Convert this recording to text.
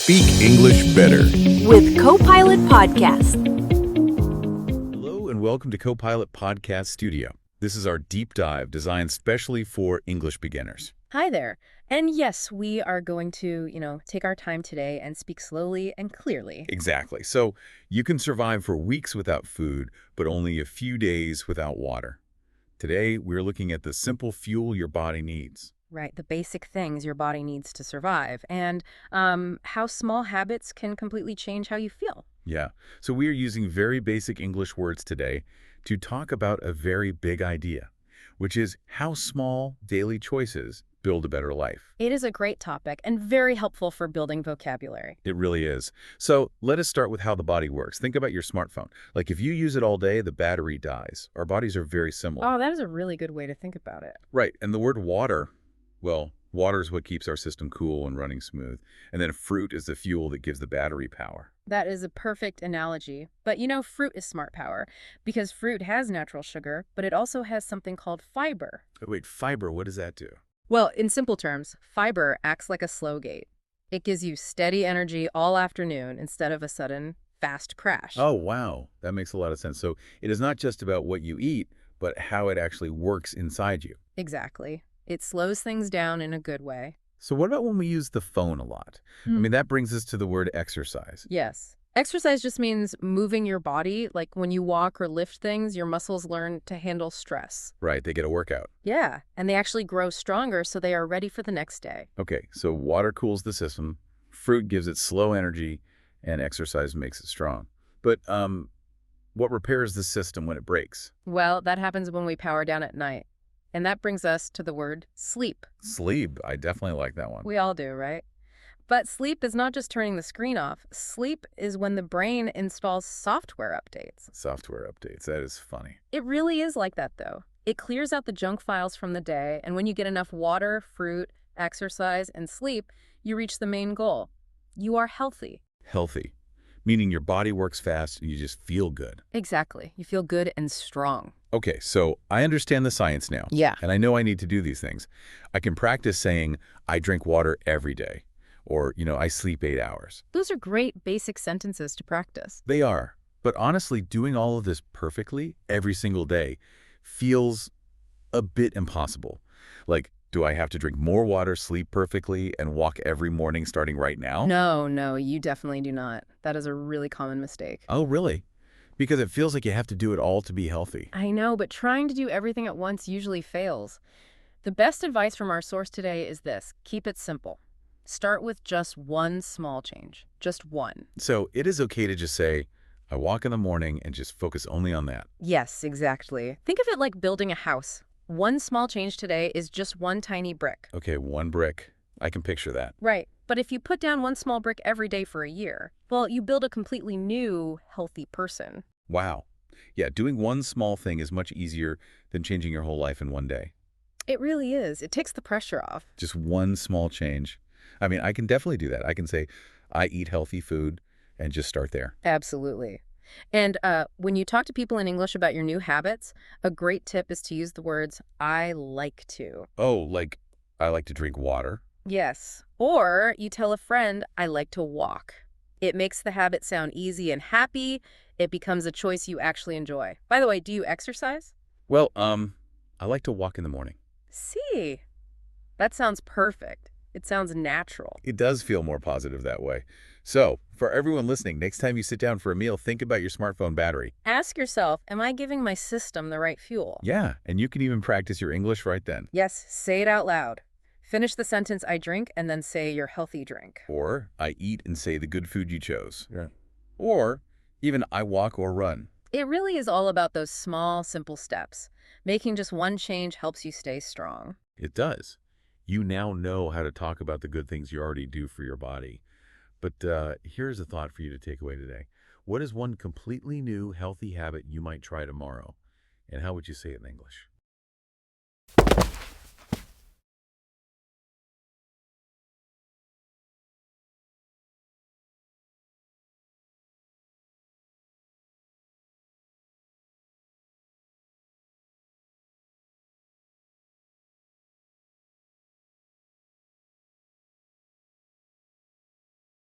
Speak English better. With Copilot Podcast. Hello and welcome to Copilot Podcast Studio. This is our deep dive designed specially for English beginners. Hi there. And yes, we are going to, take our time today and speak slowly and clearly. Exactly. So you can survive for weeks without food, but only a few days without water. Today, we're looking at the simple fuel your body needs. Right, the basic things your body needs to survive, and how small habits can completely change how you feel. Yeah. So we are using very basic English words today to talk about a very big idea, which is how small daily choices build a better life. It is a great topic and very helpful for building vocabulary. It really is. So let us start with how the body works. Think about your smartphone. Like if you use it all day, the battery dies. Our bodies are very similar. Oh, that is a really good way to think about it. Right. And the word water, well, water is what keeps our system cool and running smooth. And then fruit is the fuel that gives the battery power. That is a perfect analogy. But fruit is smart power because fruit has natural sugar, but it also has something called fiber. Wait, fiber, what does that do? Well, in simple terms, fiber acts like a slow gate. It gives you steady energy all afternoon instead of a sudden, fast crash. Oh, wow. That makes a lot of sense. So it is not just about what you eat, but how it actually works inside you. Exactly. It slows things down in a good way. So what about when we use the phone a lot? I mean, that brings us to the word exercise. Yes. Exercise just means moving your body. Like when you walk or lift things, your muscles learn to handle stress. Right, they get a workout. Yeah, and they actually grow stronger so they are ready for the next day. Okay, so water cools the system, fruit gives it slow energy, and exercise makes it strong. But what repairs the system when it breaks? Well, that happens when we power down at night. And that brings us to the word sleep. Sleep, I definitely like that one. We all do, right? But sleep is not just turning the screen off. Sleep is when the brain installs software updates. Software updates, that is funny. It really is like that, though. It clears out the junk files from the day, and when you get enough water, fruit, exercise, and sleep, you reach the main goal. You are healthy. Healthy, meaning your body works fast and you just feel good. Exactly. You feel good and strong. Okay, so I understand the science now. Yeah. And I know I need to do these things. I can practice saying, I drink water every day. Or, I sleep 8 hours. Those are great basic sentences to practice. They are. But honestly, doing all of this perfectly every single day feels a bit impossible. Like, do I have to drink more water, sleep perfectly, and walk every morning starting right now? No, you definitely do not. That is a really common mistake. Oh, really? Because it feels like you have to do it all to be healthy. I know, but trying to do everything at once usually fails. The best advice from our source today is this: keep it simple. Start with just one small change. Just one. So it is okay to just say, I walk in the morning and just focus only on that. Yes, exactly. Think of it like building a house. One small change today is just one tiny brick. Okay, one brick. I can picture that. Right. But if you put down one small brick every day for a year, well, you build a completely new, healthy person. Wow. Yeah, doing one small thing is much easier than changing your whole life in one day. It really is. It takes the pressure off. Just one small change. I mean, I can definitely do that. I can say, I eat healthy food and just start there. Absolutely. And when you talk to people in English about your new habits, a great tip is to use the words, I like to. Oh, like, I like to drink water. Yes. Or you tell a friend, I like to walk. It makes the habit sound easy and happy. It becomes a choice you actually enjoy. By the way, do you exercise? Well, I like to walk in the morning. See, that sounds perfect. It sounds natural. It does feel more positive that way. So, for everyone listening, next time you sit down for a meal, think about your smartphone battery. Ask yourself, am I giving my system the right fuel? Yeah, and you can even practice your English right then. Yes, say it out loud. Finish the sentence, I drink, and then say your healthy drink. Or, I eat and say the good food you chose. Yeah. Or, even I walk or run. It really is all about those small, simple steps. Making just one change helps you stay strong. It does. You now know how to talk about the good things you already do for your body. But here's a thought for you to take away today. What is one completely new, healthy habit you might try tomorrow? And how would you say it in English?